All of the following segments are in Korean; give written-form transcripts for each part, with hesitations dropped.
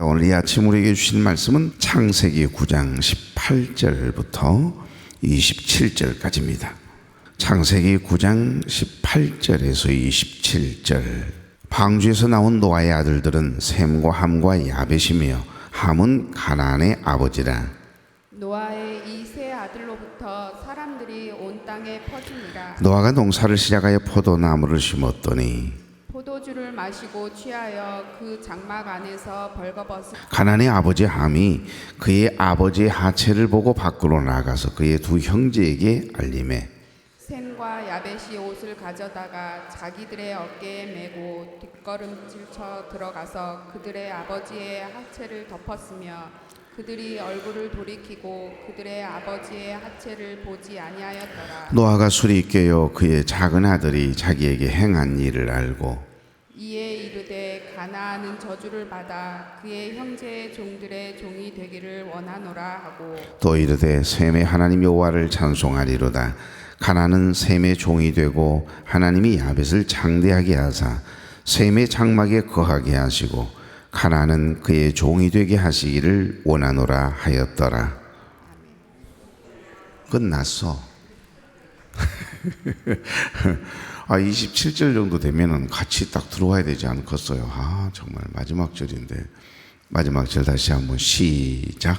오늘 이 아침 우리에게 주신 말씀은 창세기 9장 18절부터 27절까지입니다. 창세기 9장 18절에서 27절. 방주에서 나온 노아의 아들들은 셈과 함과 야벳이며 함은 가나안의 아버지라. 노아의 이 세 아들로부터 사람들이 온 땅에 퍼지니라. 노아가 농사를 시작하여 포도나무를 심었더니 포도주를 마시고 취하여 그 장막 안에서 벌거벗은 가나안의 아버지 함이 그의 아버지의 하체를 보고 밖으로 나가서 그의 두 형제에게 알림해 셈과 야벳이 옷을 가져다가 자기들의 어깨에 메고 뒷걸음질 쳐 들어가서 그들의 아버지의 하체를 덮었으며 그들이 얼굴을 돌이키고 그들의 아버지의 하체를 보지 아니하였더라. 노아가 술이 깨어 그의 작은 아들이 자기에게 행한 일을 알고 이에 이르되 가나안은 저주를 받아 그의 형제의 종들의 종이 되기를 원하노라 하고 또 이르되 셈의 하나님 여호와를 찬송하리로다. 가나안은 셈의 종이 되고 하나님이 야벳을 창대하게 하사 셈의 장막에 거하게 하시고 가나안은 그의 종이 되게 하시기를 원하노라 하였더라. 끝났어. 27절 정도 되면은 같이 딱 들어와야 되지 않겠어요? 정말 마지막 절인데. 마지막 절 다시 한번 시작.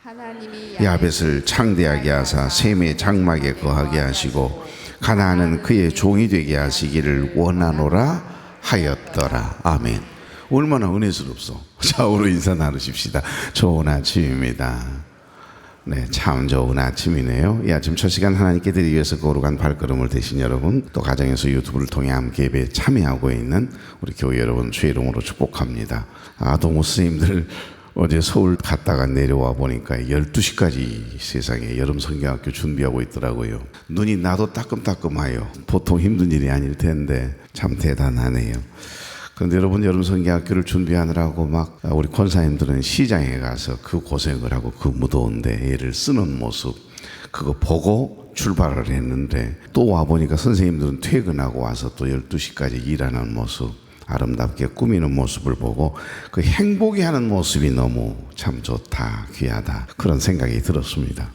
하나님이 야벳을 창대하게 하사 셈의 장막에 거하게 하시고 가나안은 그의 종이 되게 하시기를 원하노라 하였더라. 아멘. 얼마나 은혜스럽소. 자, 오늘 인사 나누십시다. 좋은 아침입니다. 네, 참 좋은 아침이네요. 이 아침 첫 시간 하나님께 드리기 위해서 거룩한 발걸음을 대신 여러분, 또 가정에서 유튜브를 통해 함께 예배에 참여하고 있는 우리 교회 여러분 주의 이름으로 축복합니다. 동무 스님들 어제 서울 갔다가 내려와 보니까 12시까지 세상에 여름 성경학교 준비하고 있더라고요. 눈이 나도 따끔따끔해요. 보통 힘든 일이 아닐 텐데 참 대단하네요. 그런데 여러분, 여름 성경학교를 준비하느라고 막 우리 권사님들은 시장에 가서 그 고생을 하고 그 무더운데 애를 쓰는 모습 그거 보고 출발을 했는데 또 와보니까 선생님들은 퇴근하고 와서 또 12시까지 일하는 모습, 아름답게 꾸미는 모습을 보고 그 행복해 하는 모습이 너무 참 좋다, 귀하다, 그런 생각이 들었습니다.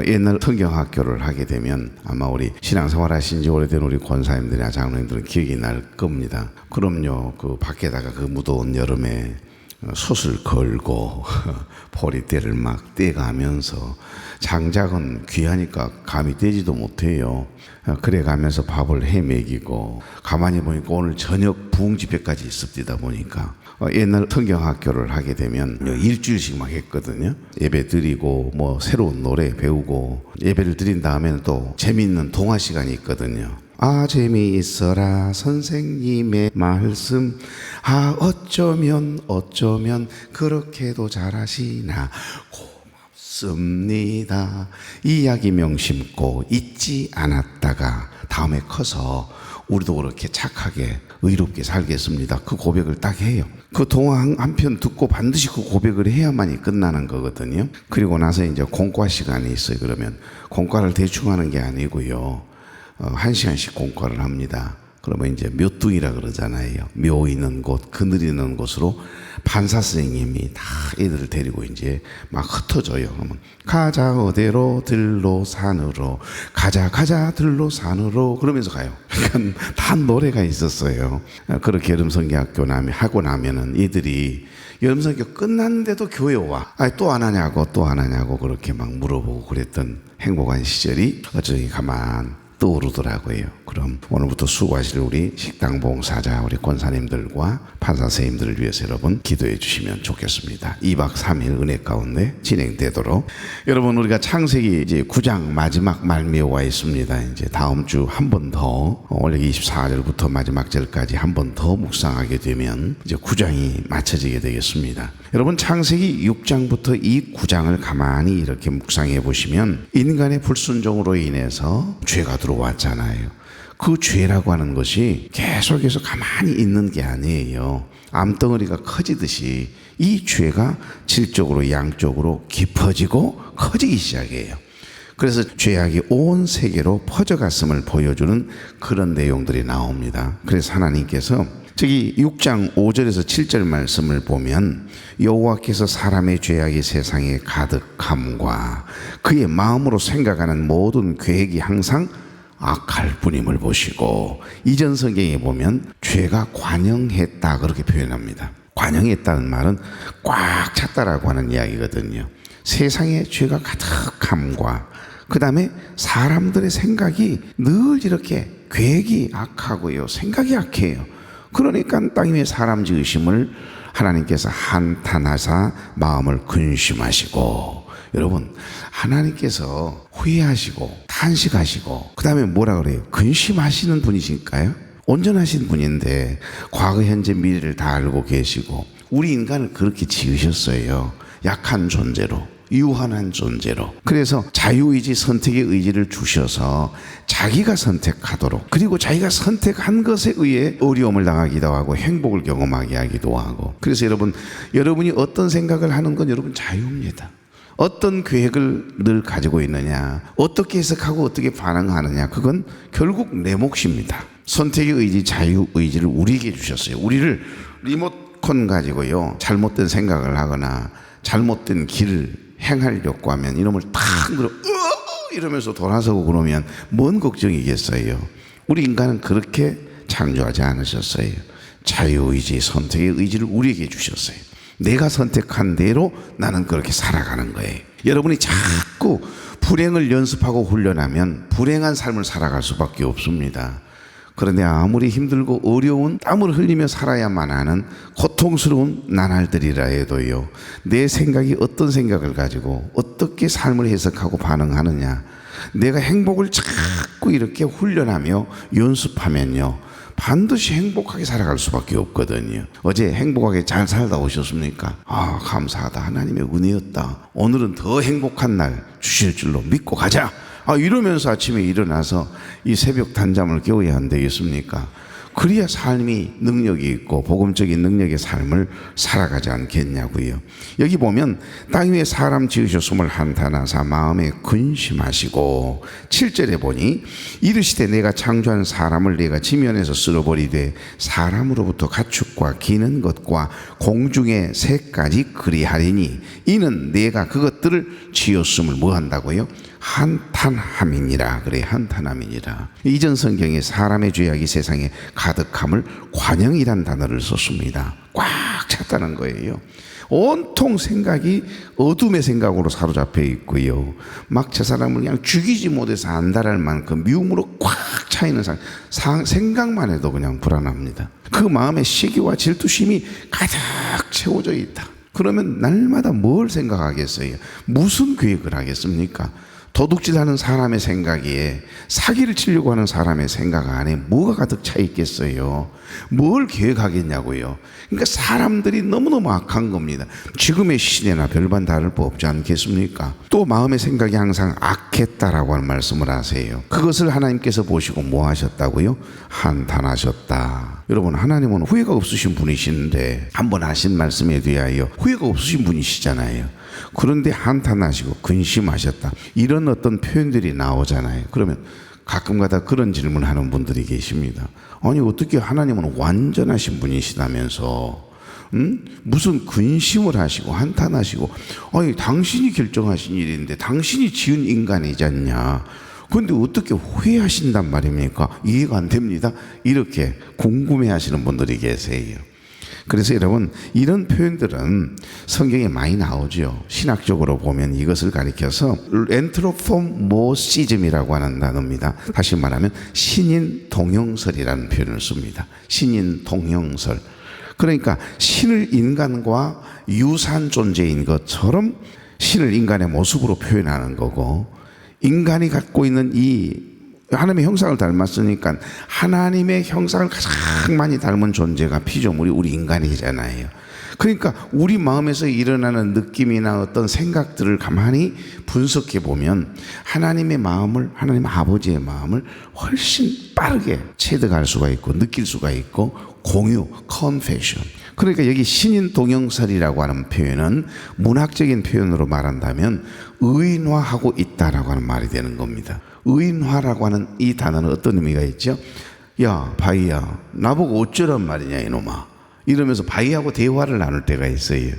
옛날 성경학교를 하게 되면 아마 우리 신앙생활 하신 지 오래된 우리 권사님들이나 장로님들은 기억이 날 겁니다. 그럼요, 그 밖에다가 그 무더운 여름에 솥을 걸고 보리대를 막 떼가면서 장작은 귀하니까 감히 떼지도 못해요. 그래 가면서 밥을 해 먹이고 가만히 보니까 오늘 저녁 부흥 집회까지 있었다 보니까 옛날 성경학교를 하게 되면 일주일씩 막 했거든요. 예배 드리고 뭐 새로운 노래 배우고 예배를 드린 다음에는 또 재미있는 동화 시간이 있거든요. 재미있어라 선생님의 말씀. 어쩌면 그렇게도 잘하시나 고맙습니다. 이야기 명심고 잊지 않았다가 다음에 커서 우리도 그렇게 착하게 의롭게 살겠습니다. 그 고백을 딱 해요. 그 동화 한 편 듣고 반드시 그 고백을 해야만이 끝나는 거거든요. 그리고 나서 이제 공과 시간이 있어요. 그러면 공과를 대충 하는 게 아니고요. 1시간씩 공과를 합니다. 그러면 이제 묘뚱이라 그러잖아요. 묘 있는 곳, 그늘 있는 곳으로 판사 선생님이 다 애들을 데리고 이제 막 흩어져요. 그러면 가자 어디로 들로 산으로 가자 들로 산으로 그러면서 가요. 그러니까 다 노래가 있었어요. 그렇게 여름성경학교 하고 나면은 이들이 여름성경 끝났는데도 교회 와. 또 안 하냐고 그렇게 막 물어보고 그랬던 행복한 시절이 어쩌니 가만 떠오르더라고요. 그럼 오늘부터 수고하실 우리 식당 봉사자 우리 권사님들과 판사 선생님들을 위해서 여러분 기도해 주시면 좋겠습니다. 2박 3일 은혜 가운데 진행되도록. 여러분, 우리가 창세기 이제 9장 마지막 말미에 와 있습니다. 이제 다음 주 한 번 더 원래 24절부터 마지막 절까지 한 번 더 묵상하게 되면 이제 9장이 마쳐지게 되겠습니다. 여러분, 창세기 6장부터 이 9장을 가만히 이렇게 묵상해 보시면 인간의 불순종으로 인해서 죄가 들어왔잖아요. 그 죄라고 하는 것이 계속해서 가만히 있는 게 아니에요. 암덩어리가 커지듯이 이 죄가 질적으로 양쪽으로 깊어지고 커지기 시작해요. 그래서 죄악이 온 세계로 퍼져갔음을 보여주는 그런 내용들이 나옵니다. 그래서 하나님께서 저기 6장 5절에서 7절 말씀을 보면 여호와께서 사람의 죄악이 세상에 가득함과 그의 마음으로 생각하는 모든 계획이 항상 악할 뿐임을 보시고, 이전 성경에 보면 죄가 관영했다 그렇게 표현합니다. 관영했다는 말은 꽉 찼다라고 하는 이야기거든요. 세상에 죄가 가득함과 그 다음에 사람들의 생각이 늘 이렇게 계획이 악하고요, 생각이 악해요. 그러니까 땅 위에 사람 지으심을 하나님께서 한탄하사 마음을 근심하시고, 여러분 하나님께서 후회하시고 탄식하시고 그 다음에 뭐라 그래요? 근심하시는 분이실까요? 온전하신 분인데 과거 현재 미래를 다 알고 계시고 우리 인간을 그렇게 지으셨어요. 약한 존재로, 유한한 존재로. 그래서 자유의지, 선택의 의지를 주셔서 자기가 선택하도록, 그리고 자기가 선택한 것에 의해 어려움을 당하기도 하고 행복을 경험하게 하기도 하고. 그래서 여러분이 어떤 생각을 하는 건 여러분 자유입니다. 어떤 계획을 늘 가지고 있느냐, 어떻게 해석하고 어떻게 반응하느냐, 그건 결국 내 몫입니다. 선택의 의지, 자유의지를 우리에게 주셨어요. 우리를 리모컨 가지고요, 잘못된 생각을 하거나 잘못된 길을 행하려고 하면 이놈을 탁 이러면서 돌아서고 그러면 뭔 걱정이겠어요. 우리 인간은 그렇게 창조하지 않으셨어요. 자유의지, 선택의 의지를 우리에게 주셨어요. 내가 선택한 대로 나는 그렇게 살아가는 거예요. 여러분이 자꾸 불행을 연습하고 훈련하면 불행한 삶을 살아갈 수밖에 없습니다. 그런데 아무리 힘들고 어려운 땀을 흘리며 살아야만 하는 고통스러운 나날들이라 해도요, 내 생각이 어떤 생각을 가지고 어떻게 삶을 해석하고 반응하느냐, 내가 행복을 자꾸 이렇게 훈련하며 연습하면요 반드시 행복하게 살아갈 수밖에 없거든요. 어제 행복하게 잘 살다 오셨습니까? 아, 감사하다. 하나님의 은혜였다. 오늘은 더 행복한 날 주실 줄로 믿고 가자. 이러면서 아침에 일어나서 이 새벽 단잠을 깨워야 안 되겠습니까? 그래야 삶이 능력이 있고 복음적인 능력의 삶을 살아가지 않겠냐고요. 여기 보면 땅 위에 사람 지으셨음을 한탄하사 마음에 근심하시고, 7절에 보니 이르시되 내가 창조한 사람을 내가 지면에서 쓸어버리되 사람으로부터 가축과 기는 것과 공중의 새까지 그리하리니 이는 내가 그것들을 지었음을 뭐 한다고요? 한탄함이니라. 그래, 한탄함이니라. 이전 성경에 사람의 죄악이 세상에 가득함을 관영이란 단어를 썼습니다. 꽉 찼다는 거예요. 온통 생각이 어둠의 생각으로 사로잡혀 있고요, 막 저 사람을 그냥 죽이지 못해서 안달할 만큼 미움으로 꽉 차 있는 생각만 해도 그냥 불안합니다. 그 마음에 시기와 질투심이 가득 채워져 있다. 그러면 날마다 뭘 생각하겠어요? 무슨 계획을 하겠습니까? 도둑질하는 사람의 생각에, 사기를 치려고 하는 사람의 생각 안에 뭐가 가득 차 있겠어요? 뭘 계획하겠냐고요. 그러니까 사람들이 너무너무 악한 겁니다. 지금의 시대나 별반 다를 바 없지 않겠습니까? 또 마음의 생각이 항상 악했다라고 하는 말씀을 하세요. 그것을 하나님께서 보시고 뭐 하셨다고요? 한탄하셨다. 여러분, 하나님은 후회가 없으신 분이신데 한번 하신 말씀에 대하여 후회가 없으신 분이시잖아요. 그런데 한탄하시고 근심하셨다, 이런 어떤 표현들이 나오잖아요. 그러면 가끔가다 그런 질문하는 분들이 계십니다. 아니, 어떻게 하나님은 완전하신 분이시다면서 무슨 근심을 하시고 한탄하시고, 아니 당신이 결정하신 일인데 당신이 지은 인간이지 않냐, 그런데 어떻게 후회하신단 말입니까? 이해가 안 됩니다. 이렇게 궁금해하시는 분들이 계세요. 그래서 여러분, 이런 표현들은 성경에 많이 나오죠. 신학적으로 보면 이것을 가리켜서 엔트로포모시즘이라고 하는 단어입니다. 다시 말하면 신인 동형설이라는 표현을 씁니다. 신인 동형설. 그러니까 신을 인간과 유사한 존재인 것처럼 신을 인간의 모습으로 표현하는 거고, 인간이 갖고 있는 이 하나님의 형상을 닮았으니까 하나님의 형상을 가장 많이 닮은 존재가 피조물이 우리 인간이잖아요. 그러니까 우리 마음에서 일어나는 느낌이나 어떤 생각들을 가만히 분석해 보면 하나님의 마음을, 하나님 아버지의 마음을 훨씬 빠르게 체득할 수가 있고 느낄 수가 있고, 공유, 컨페션. 그러니까 여기 신인 동형설이라고 하는 표현은 문학적인 표현으로 말한다면 의인화하고 있다라고 하는 말이 되는 겁니다. 의인화라고 하는 이 단어는 어떤 의미가 있죠? 야 바위야 나보고 어쩌란 말이냐 이놈아, 이러면서 바위하고 대화를 나눌 때가 있어요.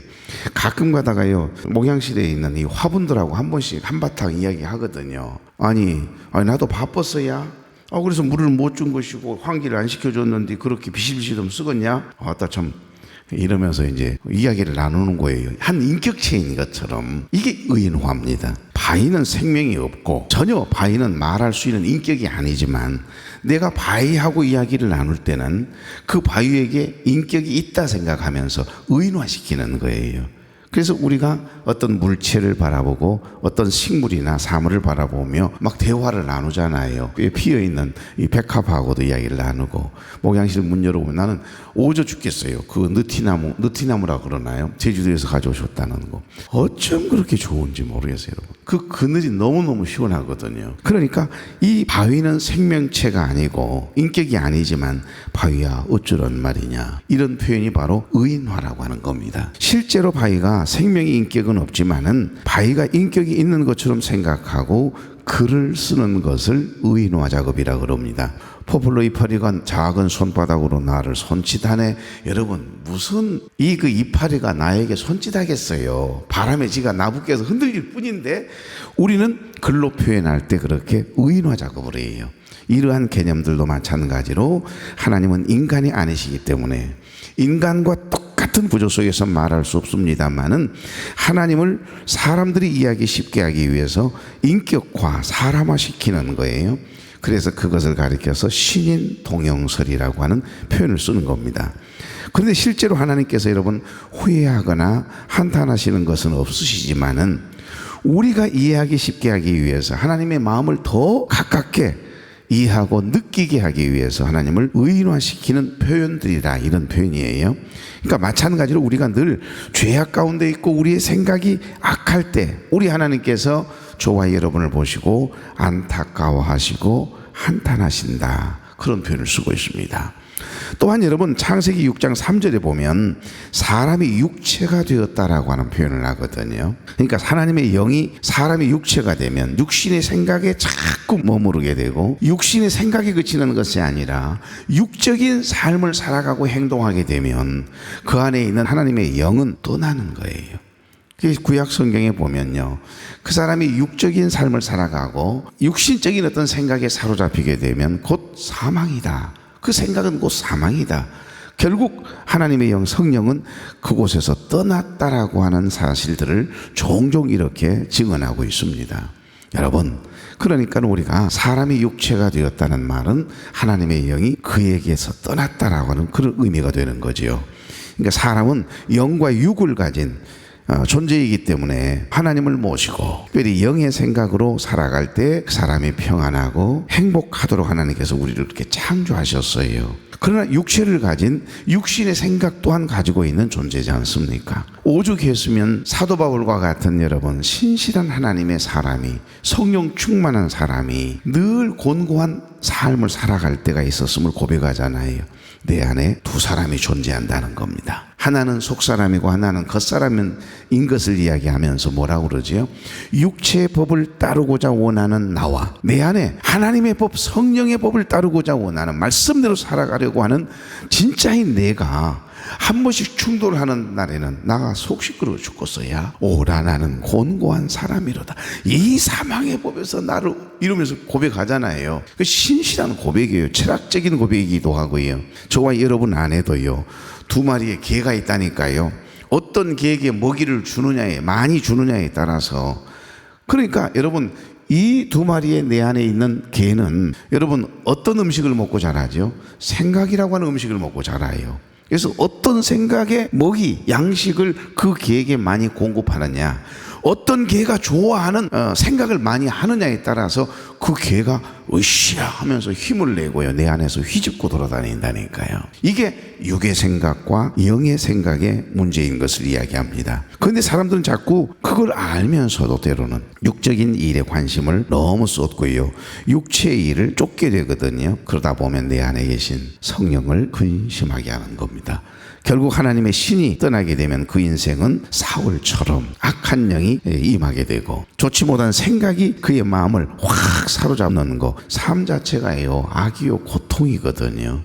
가끔 가다가요 목양실에 있는 이 화분들하고 한 번씩 한바탕 이야기 하거든요. 아니 나도 바빴어야. 그래서 물을 못 준 것이고 환기를 안 시켜줬는데 그렇게 비실비실 좀 쓰겄냐? 아따 참, 이러면서 이제 이야기를 나누는 거예요. 한 인격체인 것처럼. 이게 의인화입니다. 바위는 생명이 없고 전혀 바위는 말할 수 있는 인격이 아니지만 내가 바위하고 이야기를 나눌 때는 그 바위에게 인격이 있다 생각하면서 의인화시키는 거예요. 그래서 우리가 어떤 물체를 바라보고 어떤 식물이나 사물을 바라보며 막 대화를 나누잖아요. 피어있는 이 백합하고도 이야기를 나누고, 목양실 문 열어보면 나는 오져 죽겠어요. 그 느티나무라 그러나요? 제주도에서 가져오셨다는 거. 어쩜 그렇게 좋은지 모르겠어요, 여러분. 그 그늘이 너무너무 시원하거든요. 그러니까 이 바위는 생명체가 아니고 인격이 아니지만 바위야 어쩌란 말이냐, 이런 표현이 바로 의인화라고 하는 겁니다. 실제로 바위가 생명의 인격은 없지만은 바위가 인격이 있는 것처럼 생각하고 글을 쓰는 것을 의인화 작업이라고 그럽니다. 포플러 이파리가 작은 손바닥으로 나를 손짓하네. 여러분, 무슨 그 이파리가 나에게 손짓하겠어요. 바람에 지가 나부께서 흔들릴 뿐인데 우리는 글로 표현할 때 그렇게 의인화 작업을 해요. 이러한 개념들도 마찬가지로 하나님은 인간이 아니시기 때문에 인간과 똑같은 구조 속에서 말할 수 없습니다만은 하나님을 사람들이 이해하기 쉽게 하기 위해서 인격화, 사람화 시키는 거예요. 그래서 그것을 가리켜서 신인 동영설이라고 하는 표현을 쓰는 겁니다. 그런데 실제로 하나님께서 여러분 후회하거나 한탄하시는 것은 없으시지만은 우리가 이해하기 쉽게 하기 위해서 하나님의 마음을 더 가깝게 이해하고 느끼게 하기 위해서 하나님을 의인화시키는 표현들이라, 이런 표현이에요. 그러니까 마찬가지로 우리가 늘 죄악 가운데 있고 우리의 생각이 악할 때 우리 하나님께서 저와 여러분을 보시고 안타까워하시고 한탄하신다, 그런 표현을 쓰고 있습니다. 또한 여러분 창세기 6장 3절에 보면 사람이 육체가 되었다라고 하는 표현을 하거든요. 그러니까 하나님의 영이 사람이 육체가 되면 육신의 생각에 자꾸 머무르게 되고 육신의 생각에 그치는 것이 아니라 육적인 삶을 살아가고 행동하게 되면 그 안에 있는 하나님의 영은 떠나는 거예요. 구약 성경에 보면요, 그 사람이 육적인 삶을 살아가고 육신적인 어떤 생각에 사로잡히게 되면 곧 사망이다. 그 생각은 곧 사망이다. 결국 하나님의 영 성령은 그곳에서 떠났다라고 하는 사실들을 종종 이렇게 증언하고 있습니다. 여러분, 그러니까 우리가 사람이 육체가 되었다는 말은 하나님의 영이 그에게서 떠났다라고 하는 그런 의미가 되는 거지요. 그러니까 사람은 영과 육을 가진 존재이기 때문에 하나님을 모시고 특별히 영의 생각으로 살아갈 때 사람이 평안하고 행복하도록 하나님께서 우리를 이렇게 창조하셨어요. 그러나 육체를 가진 육신의 생각 또한 가지고 있는 존재지 않습니까? 오죽했으면 사도 바울과 같은 여러분 신실한 하나님의 사람이, 성령 충만한 사람이 늘 곤고한 삶을 살아갈 때가 있었음을 고백하잖아요. 내 안에 두 사람이 존재한다는 겁니다. 하나는 속사람이고 하나는 겉사람인 것을 이야기하면서 뭐라고 그러지요? 육체의 법을 따르고자 원하는 나와 내 안에 하나님의 법, 성령의 법을 따르고자 원하는, 말씀대로 살아가려고 하는 진짜인 내가 한 번씩 충돌하는 날에는 나가 속 시끄러워 죽겠어야 오라 나는 곤고한 사람이로다. 이 사망의 법에서 나를, 이러면서 고백하잖아요. 그 신실한 고백이에요. 철학적인 고백이기도 하고요. 저와 여러분 안에도요 두 마리의 개가 있다니까요. 어떤 개에게 먹이를 주느냐에, 많이 주느냐에 따라서, 그러니까 여러분 이 두 마리의 내 안에 있는 개는 여러분 어떤 음식을 먹고 자라죠? 생각이라고 하는 음식을 먹고 자라요. 그래서 어떤 생각의 먹이, 양식을 그 개에게 많이 공급하느냐, 어떤 개가 좋아하는 생각을 많이 하느냐에 따라서 그 개가 으쌰 하면서 힘을 내고요 내 안에서 휘집고 돌아다닌다니까요. 이게 육의 생각과 영의 생각의 문제인 것을 이야기합니다. 그런데 사람들은 자꾸 그걸 알면서도 때로는 육적인 일에 관심을 너무 쏟고요 육체의 일을 쫓게 되거든요. 그러다 보면 내 안에 계신 성령을 근심하게 하는 겁니다. 결국 하나님의 신이 떠나게 되면 그 인생은 사울처럼 악한 영이 임하게 되고 좋지 못한 생각이 그의 마음을 확 사로잡는 거, 삶 자체가요 악이요 고통이거든요.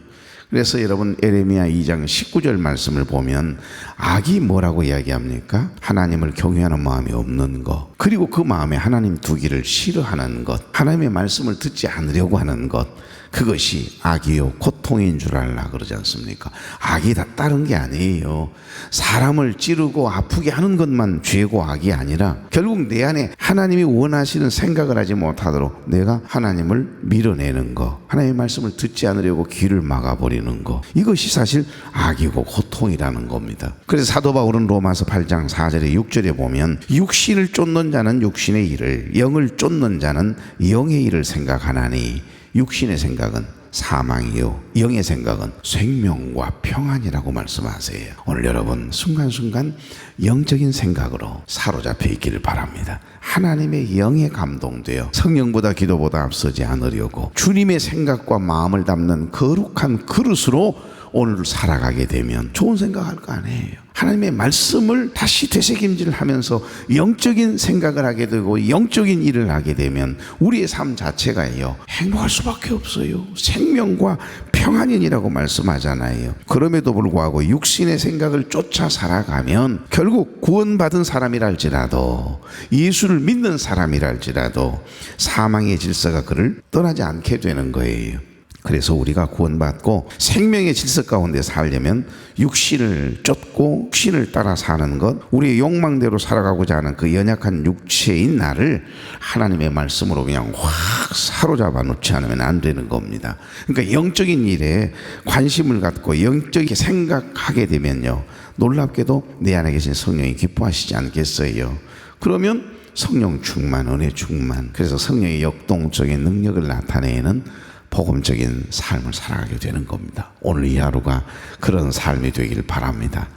그래서 여러분 에레미야 2장 19절 말씀을 보면 악이 뭐라고 이야기합니까? 하나님을 경외하는 마음이 없는 것, 그리고 그 마음에 하나님 두기를 싫어하는 것, 하나님의 말씀을 듣지 않으려고 하는 것, 그것이 악이요 고통인 줄 알라 그러지 않습니까? 악이 다 다른 게 아니에요. 사람을 찌르고 아프게 하는 것만 죄고 악이 아니라 결국 내 안에 하나님이 원하시는 생각을 하지 못하도록 내가 하나님을 밀어내는 것, 하나님의 말씀을 듣지 않으려고 귀를 막아버리는 것, 이것이 사실 악이고 고통이라는 겁니다. 그래서 사도 바울은 로마서 8장 4절에 6절에 보면 육신을 쫓는 자는 육신의 일을, 영을 쫓는 자는 영의 일을 생각하나니 육신의 생각은 사망이요 영의 생각은 생명과 평안이라고 말씀하세요. 오늘 여러분 순간순간 영적인 생각으로 사로잡혀 있기를 바랍니다. 하나님의 영에 감동되어 성령보다 기도보다 앞서지 않으려고 주님의 생각과 마음을 담는 거룩한 그릇으로 오늘 살아가게 되면 좋은 생각할 거 아니에요. 하나님의 말씀을 다시 되새김질 하면서 영적인 생각을 하게 되고 영적인 일을 하게 되면 우리의 삶 자체가요 행복할 수밖에 없어요. 생명과 평안이라고 말씀하잖아요. 그럼에도 불구하고 육신의 생각을 쫓아 살아가면 결국 구원받은 사람이라 할지라도 예수를 믿는 사람이라 할지라도 사망의 질서가 그를 떠나지 않게 되는 거예요. 그래서 우리가 구원받고 생명의 질서 가운데 살려면 육신을 쫓고 육신을 따라 사는 것, 우리의 욕망대로 살아가고자 하는 그 연약한 육체인 나를 하나님의 말씀으로 그냥 확 사로잡아 놓지 않으면 안 되는 겁니다. 그러니까 영적인 일에 관심을 갖고 영적인 생각하게 되면요 놀랍게도 내 안에 계신 성령이 기뻐하시지 않겠어요? 그러면 성령 충만, 은혜 충만, 그래서 성령의 역동적인 능력을 나타내는 복음적인 삶을 살아가게 되는 겁니다. 오늘 이 하루가 그런 삶이 되길 바랍니다.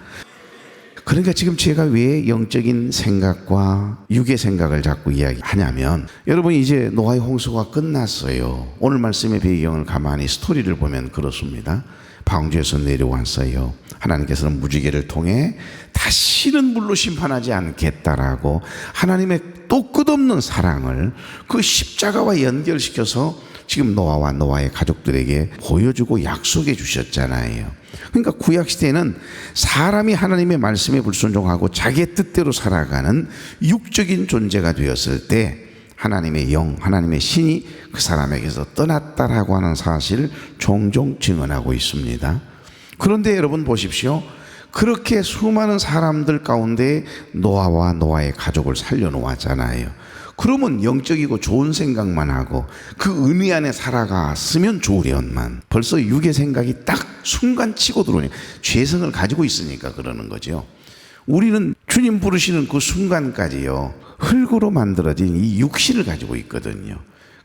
그러니까 지금 제가 왜 영적인 생각과 육의 생각을 자꾸 이야기하냐면 여러분 이제 노아의 홍수가 끝났어요. 오늘 말씀의 배경을 가만히 스토리를 보면 그렇습니다. 방주에서 내려왔어요. 하나님께서는 무지개를 통해 다시는 물로 심판하지 않겠다라고 하나님의 또 끝없는 사랑을 그 십자가와 연결시켜서 지금 노아와 노아의 가족들에게 보여주고 약속해 주셨잖아요. 그러니까 구약시대에는 사람이 하나님의 말씀에 불순종하고 자기의 뜻대로 살아가는 육적인 존재가 되었을 때 하나님의 영, 하나님의 신이 그 사람에게서 떠났다라고 하는 사실을 종종 증언하고 있습니다. 그런데 여러분 보십시오. 그렇게 수많은 사람들 가운데 노아와 노아의 가족을 살려놓았잖아요. 그러면 영적이고 좋은 생각만 하고 그 은혜 안에 살아갔으면 좋으련만 벌써 육의 생각이 딱 순간 치고 들어오니 죄성을 가지고 있으니까 그러는 거죠. 우리는 주님 부르시는 그 순간까지요 흙으로 만들어진 이 육신을 가지고 있거든요.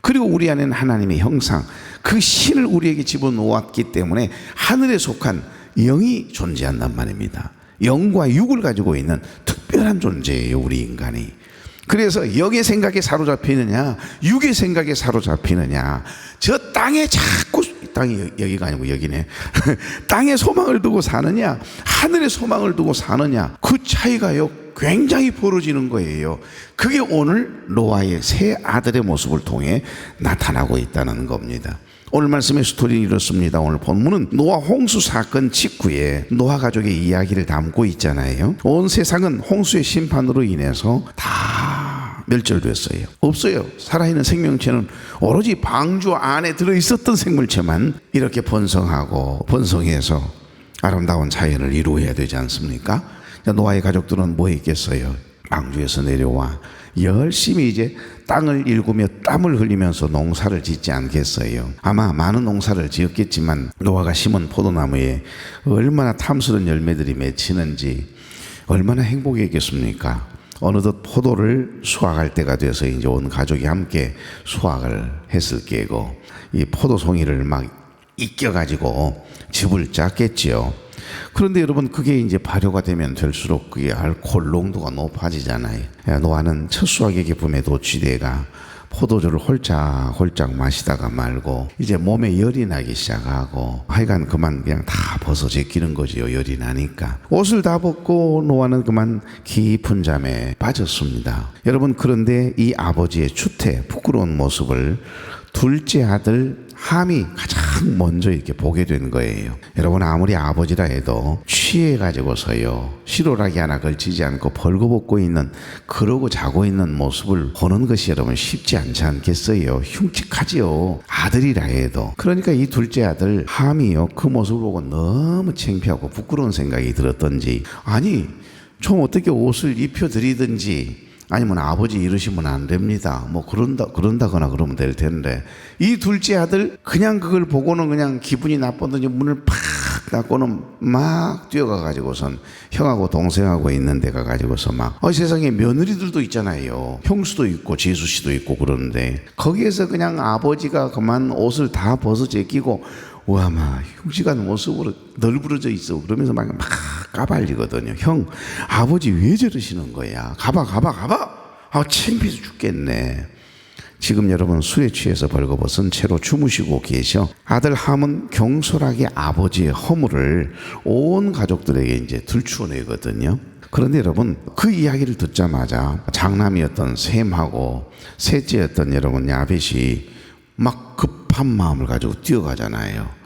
그리고 우리 안에는 하나님의 형상, 그 신을 우리에게 집어넣었기 때문에 하늘에 속한 영이 존재한단 말입니다. 영과 육을 가지고 있는 특별한 존재예요, 우리 인간이. 그래서 영의 생각에 사로잡히느냐 육의 생각에 사로잡히느냐, 저 땅에 자꾸, 땅이 여기가 아니고 여기네 땅에 소망을 두고 사느냐 하늘에 소망을 두고 사느냐, 그 차이가요 굉장히 벌어지는 거예요. 그게 오늘 노아의 세 아들의 모습을 통해 나타나고 있다는 겁니다. 오늘 말씀의 스토리는 이렇습니다. 오늘 본문은 노아 홍수 사건 직후에 노아 가족의 이야기를 담고 있잖아요. 온 세상은 홍수의 심판으로 인해서 다 멸절됐어요. 없어요. 살아있는 생명체는 오로지 방주 안에 들어있었던 생물체만 이렇게 번성하고 번성해서 아름다운 자연을 이루어야 되지 않습니까? 노아의 가족들은 뭐 했겠어요? 방주에서 내려와 열심히 이제 땅을 일구며 땀을 흘리면서 농사를 짓지 않겠어요? 아마 많은 농사를 지었겠지만 노아가 심은 포도나무에 얼마나 탐스러운 열매들이 맺히는지 얼마나 행복했겠습니까? 어느덧 포도를 수확할 때가 돼서 이제 온 가족이 함께 수확을 했을 게고 이 포도송이를 막 익혀가지고 즙을 짰겠지요. 그런데 여러분 그게 이제 발효가 되면 될수록 그게 알코올 농도가 높아지잖아요. 노아는 첫 수확의 기쁨에 도취되가 포도주를 홀짝홀짝 마시다가 말고 이제 몸에 열이 나기 시작하고 하여간 그만 그냥 다 벗어 제끼는 거지요. 열이 나니까 옷을 다 벗고 노아는 그만 깊은 잠에 빠졌습니다. 여러분, 그런데 이 아버지의 추태 부끄러운 모습을 둘째 아들 함이 가장 먼저 이렇게 보게 된 거예요. 여러분, 아무리 아버지라 해도 취해가지고서요 시로라기 하나 걸치지 않고 벌거벗고 있는, 그러고 자고 있는 모습을 보는 것이 여러분 쉽지 않지 않겠어요? 흉측하지요, 아들이라 해도. 그러니까 이 둘째 아들 함이요 그 모습을 보고 너무 창피하고 부끄러운 생각이 들었던지, 아니 좀 어떻게 옷을 입혀드리든지, 아니면 아버지 이러시면 안 됩니다, 뭐 그런다거나 그러면 될 텐데, 이 둘째 아들 그냥 그걸 보고는 그냥 기분이 나쁘든지 문을 팍 닫고는 막 뛰어가 가지고선 형하고 동생하고 있는 데 가 가지고서 막 세상에 며느리들도 있잖아요. 형수도 있고 재수 씨도 있고 그러는데 거기에서 그냥 아버지가 그만 옷을 다 벗어 제끼고 와 막 흉측한 모습으로 널브러져 있어. 그러면서 막 까발리거든요. 형, 아버지 왜 저러시는 거야? 가봐. 창피해서 죽겠네. 지금 여러분 술에 취해서 벌거벗은 채로 주무시고 계셔. 아들 함은 경솔하게 아버지의 허물을 온 가족들에게 이제 들추어내거든요. 그런데 여러분, 그 이야기를 듣자마자 장남이었던 셈하고 셋째였던 여러분 야벳이 막 급한 마음을 가지고 뛰어가잖아요.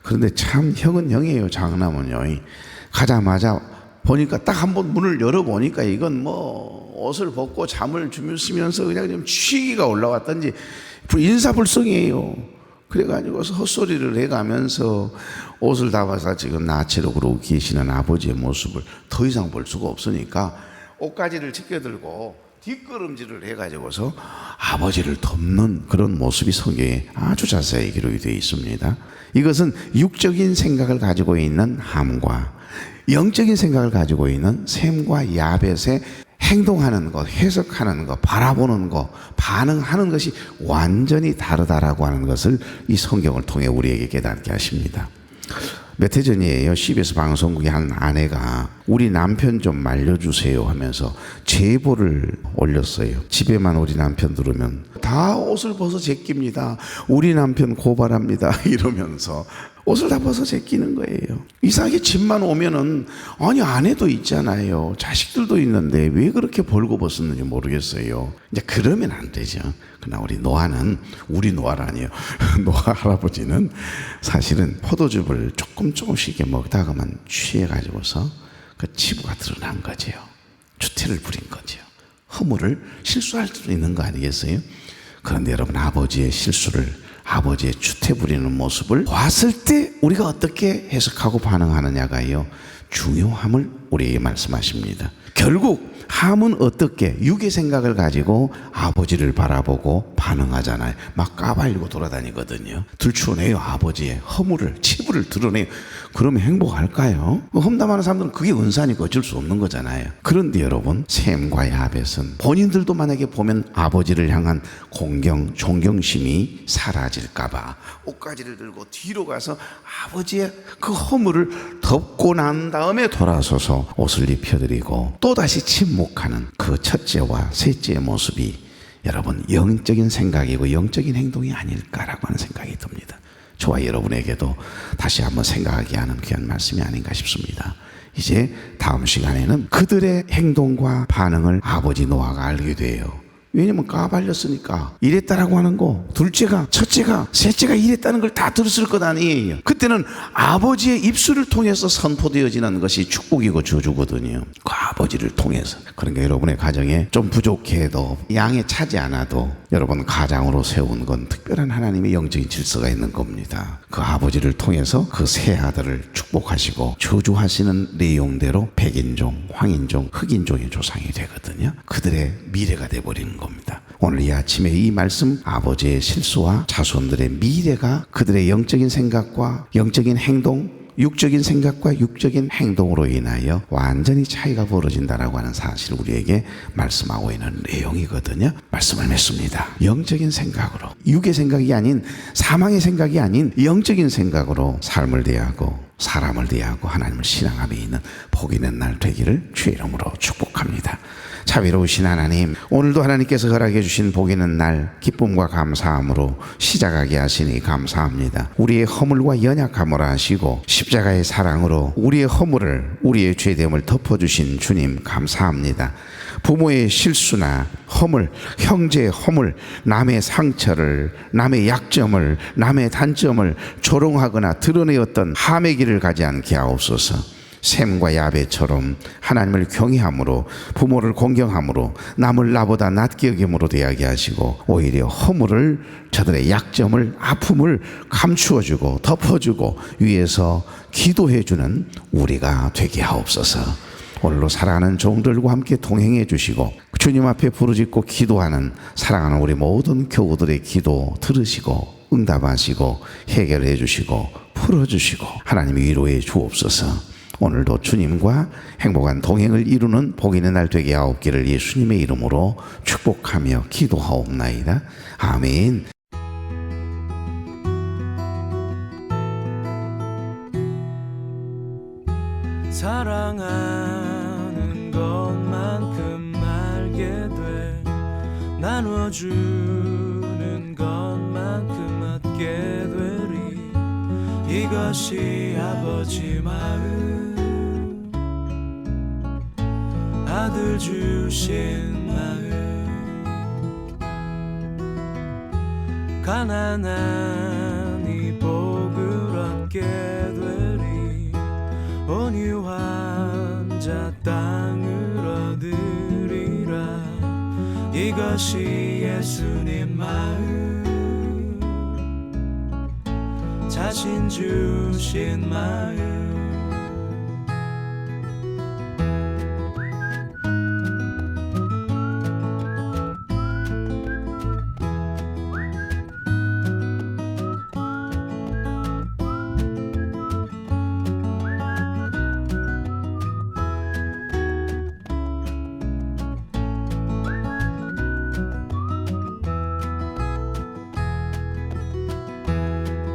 그런데 참 형은 형이에요. 장남은요. 가자마자 보니까 딱 한번 문을 열어보니까 이건 뭐 옷을 벗고 잠을 주무시면서 그냥 좀 취기가 올라왔던지 인사불성이에요. 그래가지고서 헛소리를 해가면서 옷을 다 벗어 지금 나체로 그러고 계시는 아버지의 모습을 더 이상 볼 수가 없으니까 옷가지를 제껴들고 뒷걸음질을 해가지고서 아버지를 덮는 그런 모습이 성경에 아주 자세히 기록이 되어 있습니다. 이것은 육적인 생각을 가지고 있는 함과 영적인 생각을 가지고 있는 셈과 야벳의 행동하는 것, 해석하는 것, 바라보는 것, 반응하는 것이 완전히 다르다라고 하는 것을 이 성경을 통해 우리에게 깨닫게 하십니다. 몇 해 전이에요. CBS 방송국의 한 아내가 우리 남편 좀 말려주세요 하면서 제보를 올렸어요. 집에만 우리 남편 들으면 다 옷을 벗어 제낍니다. 우리 남편 고발합니다. 이러면서 옷을 다 벗어 제끼는 거예요. 이상하게 집만 오면은 아니 아내도 있잖아요. 자식들도 있는데 왜 그렇게 벌거벗었는지 모르겠어요. 이제 그러면 안 되죠. 그러나 우리 노아는, 우리 노아라니요. 노아 할아버지는 사실은 포도즙을 조금씩 이렇게 먹다가만 취해가지고서 그 치부가 드러난 거죠. 추태를 부린 거죠. 허물을 실수할 수도 있는 거 아니겠어요? 그런데 여러분, 아버지의 실수를, 아버지의 추태 부리는 모습을 봤을 때 우리가 어떻게 해석하고 반응하느냐가요 중요함을 우리에게 말씀하십니다. 결국 함은 어떻게 육의 생각을 가지고 아버지를 바라보고 반응하잖아요. 막 까발리고 돌아다니거든요. 들추어내요. 아버지의 허물을, 치부를 드러내요. 그러면 행복할까요? 험담하는 사람들은 그게 은사니까 어쩔 수 없는 거잖아요. 그런데 여러분, 셈과 야벳은 본인들도 만약에 보면 아버지를 향한 공경, 존경심이 사라질까봐 옷가지를 들고 뒤로 가서 아버지의 그 허물을 덮고 난 다음에 돌아서서 옷을 입혀드리고 또다시 침묵하는 그 첫째와 셋째의 모습이 여러분 영적인 생각이고 영적인 행동이 아닐까라고 하는 생각이 듭니다. 저와 여러분에게도 다시 한번 생각하게 하는 귀한 말씀이 아닌가 싶습니다. 이제 다음 시간에는 그들의 행동과 반응을 아버지 노아가 알게 돼요. 왜냐면 까발렸으니까. 이랬다라고 하는 거, 둘째가, 첫째가, 셋째가 이랬다는 걸 다 들었을 것 아니에요. 그때는 아버지의 입술을 통해서 선포되어지는 것이 축복이고 저주거든요. 그 아버지를 통해서. 그러니까 여러분의 가정에 좀 부족해도 양에 차지 않아도 여러분 가장으로 세운 건 특별한 하나님의 영적인 질서가 있는 겁니다. 그 아버지를 통해서 그 세 아들을 축복하시고 저주하시는 내용대로 백인종, 황인종, 흑인종의 조상이 되거든요. 그들의 미래가 돼버리는 겁니다. 오늘 이 아침에 이 말씀, 아버지의 실수와 자손들의 미래가 그들의 영적인 생각과 영적인 행동, 육적인 생각과 육적인 행동으로 인하여 완전히 차이가 벌어진다라고 하는 사실을 우리에게 말씀하고 있는 내용이거든요. 말씀을 맺습니다. 영적인 생각으로, 육의 생각이 아닌, 사망의 생각이 아닌 영적인 생각으로 삶을 대하고 사람을 대하고 하나님을 신앙함에 있는 복이 있는 날 되기를 주의 이름으로 축복합니다. 축복합니다. 자비로우신 하나님, 오늘도 하나님께서 허락해 주신 복 있는 날 기쁨과 감사함으로 시작하게 하시니 감사합니다. 우리의 허물과 연약함을 아시고 십자가의 사랑으로 우리의 허물을, 우리의 죄됨을 덮어주신 주님 감사합니다. 부모의 실수나 허물, 형제의 허물, 남의 상처를, 남의 약점을, 남의 단점을 조롱하거나 드러내었던 함의 길을 가지 않게 하옵소서. 셈과 야베처럼 하나님을 경외함으로, 부모를 공경함으로, 남을 나보다 낮게 여김으로 되게 하시고, 오히려 허물을, 저들의 약점을, 아픔을 감추어주고 덮어주고 위에서 기도해주는 우리가 되게 하옵소서. 오늘로 사랑하는 종들과 함께 동행해 주시고 주님 앞에 부르짖고 기도하는 사랑하는 우리 모든 교우들의 기도 들으시고 응답하시고 해결해 주시고 풀어주시고 하나님이 위로해 주옵소서. 오늘도 주님과 행복한 동행을 이루는 복 있는 날 되게 하옵기를 예수님의 이름으로 축복하며 기도하옵나이다. 아멘. 사랑하는 것만큼 알게 돼 나눠주는 것만큼 얻게 되리. 이것이 아버지 마음, 아들 주신 마음. 가난한 이 복을 얻게 되리. 온유한 자 땅을 얻으리라. 이것이 예수님 마음, 자신 주신 마음.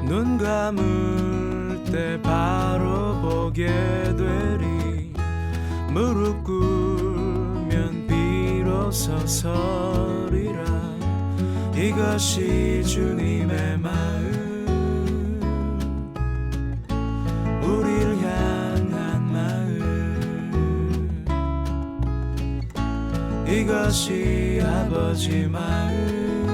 눈 감을 때 바로 보게 되리. 무릎 꿇으면 비로소 서리라. 이것이 주님의 마음, 우리를 향한 마음. 이것이 아버지 마음,